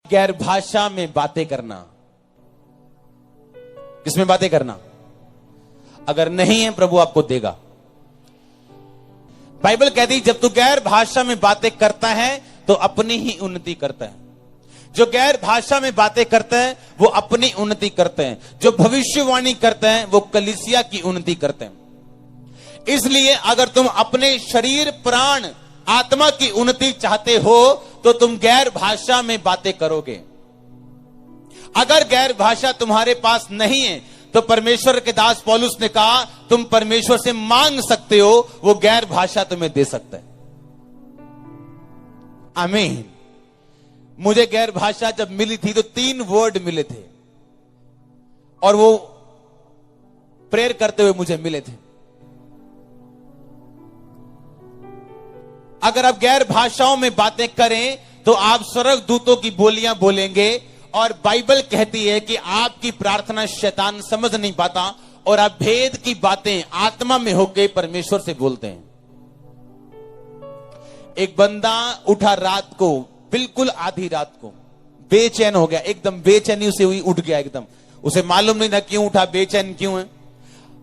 गैर भाषा में बातें करना। किसमें बातें करना? अगर नहीं है प्रभु आपको देगा। बाइबल कहती है जब तू गैर भाषा में बातें करता है तो अपनी ही उन्नति करता है। जो गैर भाषा में बातें करते हैं वो अपनी उन्नति करते हैं। जो भविष्यवाणी करते हैं वो कलीसिया की उन्नति करते हैं। इसलिए अगर तुम अपने शरीर, प्राण, आत्मा की उन्नति चाहते हो तो तुम गैर भाषा में बातें करोगे। अगर गैर भाषा तुम्हारे पास नहीं है तो परमेश्वर के दास पौलुस ने कहा तुम परमेश्वर से मांग सकते हो, वो गैर भाषा तुम्हें दे सकता है। आमीन। मुझे गैर भाषा जब मिली थी तो 3 वर्ड मिले थे और वो प्रेयर करते हुए मुझे मिले थे। अगर आप गैर भाषाओं में बातें करें तो आप स्वर्गदूतों की बोलियां बोलेंगे और बाइबल कहती है कि आपकी प्रार्थना शैतान समझ नहीं पाता और आप भेद की बातें आत्मा में होकर परमेश्वर से बोलते हैं। एक बंदा उठा रात को, बिल्कुल आधी रात को, बेचैन हो गया, एकदम बेचैनी उसे हुई, उठ गया एकदम। उसे मालूम नहीं था क्यों उठा, बेचैन क्यों है।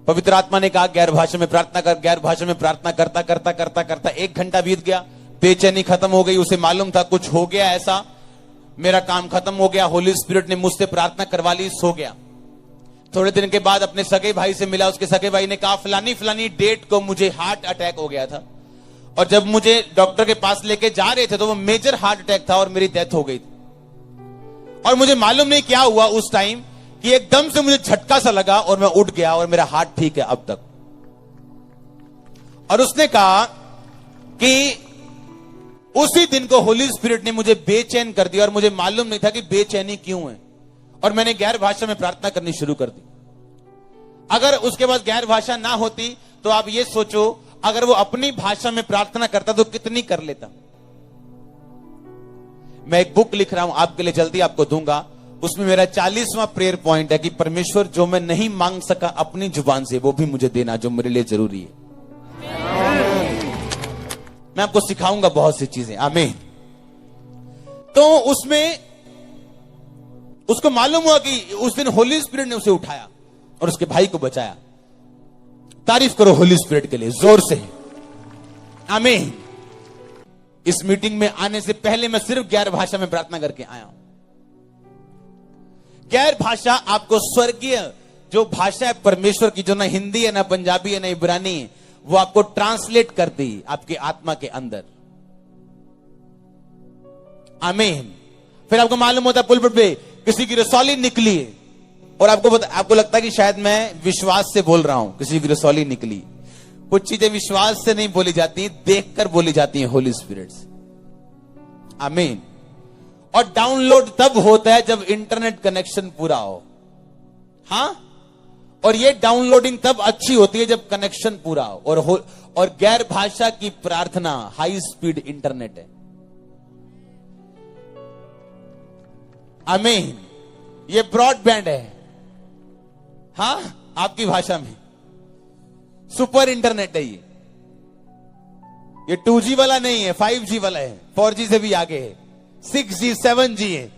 पवित्र आत्मा ने कहा गैर भाषा में प्रार्थना कर। गैर भाषा में प्रार्थना करता करता करता करता 1 घंटा बीत गया, बेचैनी खत्म हो गई। उसे मालूम था कुछ हो गया ऐसा, मेरा काम खत्म हो गया, होली स्पिरिट ने मुझसे प्रार्थना करवा ली, सो गया। थोड़े दिन के बाद अपने सगे भाई से मिला। उसके सगे भाई ने कहा फलानी फलानी डेट को मुझे हार्ट अटैक हो गया था और जब मुझे डॉक्टर के पास लेके जा रहे थे तो वो मेजर हार्ट अटैक था और मेरी डेथ हो गई थी। और मुझे मालूम नहीं क्या हुआ उस टाइम कि एकदम से मुझे झटका सा लगा और मैं उठ गया और मेरा हार्ट ठीक है अब तक। और उसने कहा कि उसी दिन को होली स्पिरिट ने मुझे बेचैन कर दिया और मुझे मालूम नहीं था कि बेचैनी क्यों है और मैंने गैर भाषा में प्रार्थना करनी शुरू कर दी। अगर उसके बाद गैर भाषा ना होती तो आप ये सोचो अगर वो अपनी भाषा में प्रार्थना करता तो कितनी कर लेता। मैं एक बुक लिख रहा हूं आपके लिए, जल्दी आपको दूंगा। उसमें मेरा 40वां प्रेयर पॉइंट है कि परमेश्वर जो मैं नहीं मांग सका अपनी जुबान से वो भी मुझे देना जो मेरे लिए जरूरी है। मैं आपको सिखाऊंगा बहुत सी चीजें। आमीन। तो उसमें उसको मालूम हुआ कि उस दिन होली स्पिरिट ने उसे उठाया और उसके भाई को बचाया। तारीफ करो होली स्पिरिट के लिए जोर से। आमीन। इस मीटिंग में आने से पहले मैं सिर्फ गैर भाषा में प्रार्थना करके आया हूं। गैर भाषा आपको स्वर्गीय जो भाषा है परमेश्वर की, जो ना हिंदी है, ना पंजाबी है, ना इब्रानी है, वो आपको ट्रांसलेट कर दी आपकी आत्मा के अंदर। आमीन। फिर आपको मालूम होता है पुलपिट पे किसी की रसौली निकली है और आपको लगता है कि शायद मैं विश्वास से बोल रहा हूं, किसी की रसौली निकली। कुछ चीजें विश्वास से नहीं बोली जाती, देखकर बोली जाती हैं होली स्पिरिट से। आमीन। और डाउनलोड तब होता है जब इंटरनेट कनेक्शन पूरा हो। हां, और ये डाउनलोडिंग तब अच्छी होती है जब कनेक्शन पूरा हो। और गैर भाषा की प्रार्थना हाई स्पीड इंटरनेट है। आमीन। ये ब्रॉडबैंड है। हां, आपकी भाषा में सुपर इंटरनेट है। ये 2G वाला नहीं है, 5G वाला है, 4G से भी आगे है, 6G 7G है,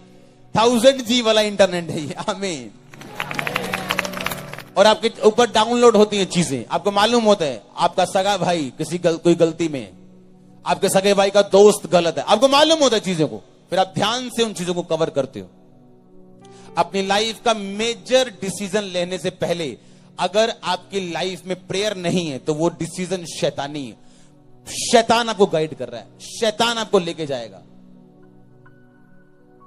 1000G वाला इंटरनेट है ये। आमीन। और आपके ऊपर डाउनलोड होती हैं चीजें। आपको मालूम होता है आपका सगा भाई कोई गलती में, आपके सगे भाई का दोस्त गलत है, आपको मालूम होता है चीजों को, फिर आप ध्यान से उन चीजों को कवर करते हो। अपनी लाइफ का मेजर डिसीजन लेने से पहले अगर आपकी लाइफ में प्रेयर नहीं है तो वो डिसीजन शैतानी है। शैतान आपको गाइड कर रहा है, शैतान आपको लेके जाएगा।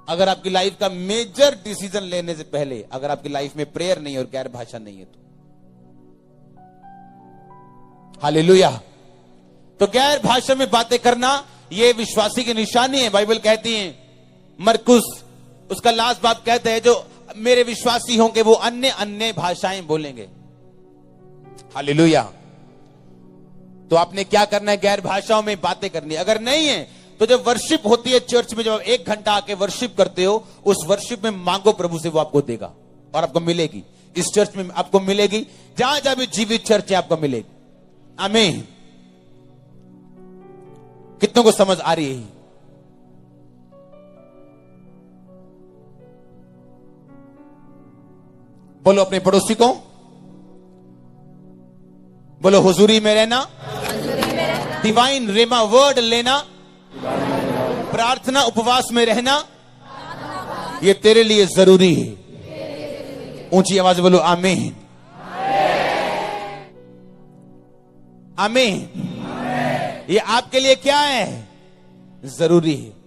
अगर आपकी लाइफ का मेजर डिसीजन लेने से पहले अगर आपकी लाइफ में प्रेयर नहीं है और गैर भाषा नहीं है तो हालेलुया। तो गैर भाषा में बातें करना यह विश्वासी की निशानी है। बाइबल कहती है, मरकुस उसका लास्ट बाप कहते हैं जो मेरे विश्वासी होंगे वो अन्य अन्य भाषाएं बोलेंगे। हालेलुया। तो आपने क्या करना है? गैर भाषाओं में बातें करनी है। अगर नहीं है तो जब वर्शिप होती है चर्च में, जब आप 1 घंटा आके वर्शिप करते हो, उस वर्शिप में मांगो प्रभु से, वो आपको देगा और आपको मिलेगी। इस चर्च में आपको मिलेगी, जहां जहां भी जीवित चर्च है आपको मिलेगी। आमीन। कितनों को समझ आ रही है? बोलो अपने पड़ोसी को, बोलो हुजूरी में रहना, डिवाइन रेमा वर्ड लेना, प्रार्थना उपवास में रहना, ये तेरे लिए जरूरी है। ऊंची आवाज बोलो आमीन, आमीन। ये आपके लिए क्या है? जरूरी है।